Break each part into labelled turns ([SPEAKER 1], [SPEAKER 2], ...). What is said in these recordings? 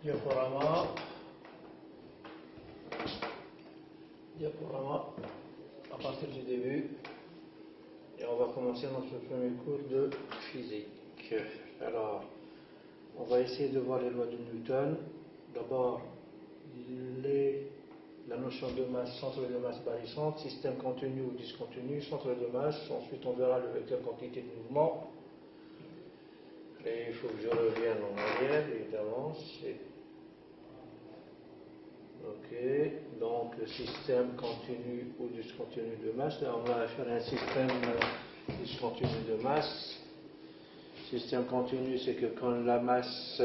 [SPEAKER 1] Diaporama à partir du début et on va commencer notre premier cours de physique. Alors, on va essayer de voir les lois de Newton. D'abord, la notion de masse, centre de masse barrissante, système continu ou discontinu, centre de masse. Ensuite, on verra le vecteur quantité de mouvement. Et il faut que je revienne en arrière, évidemment. Ok, donc le système continu ou discontinu de masse. Là, on va faire un système discontinu de masse. Système continu, c'est que quand la masse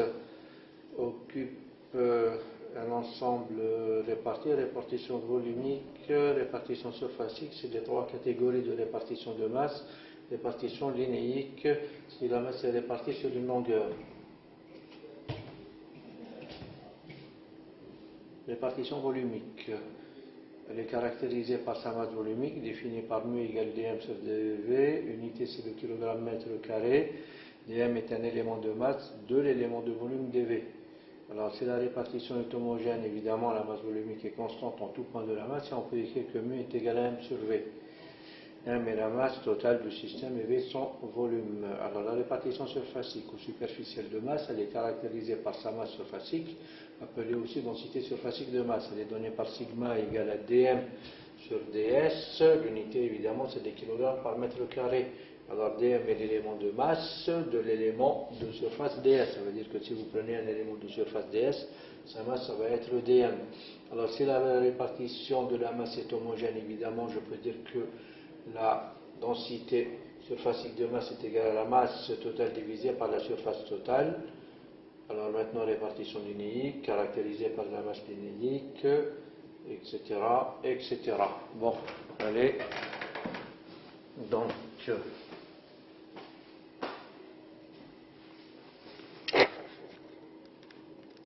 [SPEAKER 1] occupe un ensemble répartition volumique, répartition surfacique, c'est les trois catégories de répartition de masse. Répartition linéique, si la masse est répartie sur une longueur. Répartition volumique, elle est caractérisée par sa masse volumique, définie par mu égale dm sur dv, unité c'est le kilogramme mètre carré, dm est un élément de masse de l'élément de volume dv. Alors si la répartition est homogène, évidemment la masse volumique est constante en tout point de la masse, et on peut écrire que mu est égal à m sur v. M est la masse totale du système et V son volume. Alors la répartition surfacique ou superficielle de masse, elle est caractérisée par sa masse surfacique, appelée aussi densité surfacique de masse. Elle est donnée par sigma égale à dm sur ds. L'unité évidemment c'est des kilogrammes par mètre carré. Alors dm est l'élément de masse de l'élément de surface ds. Ça veut dire que si vous prenez un élément de surface ds, sa masse ça va être dm. Alors si la répartition de la masse est homogène, évidemment je peux dire que la densité surfacique de masse est égale à la masse totale divisée par la surface totale. Alors maintenant répartition linéique, caractérisée par la masse linéique, etc. etc. Bon, allez, donc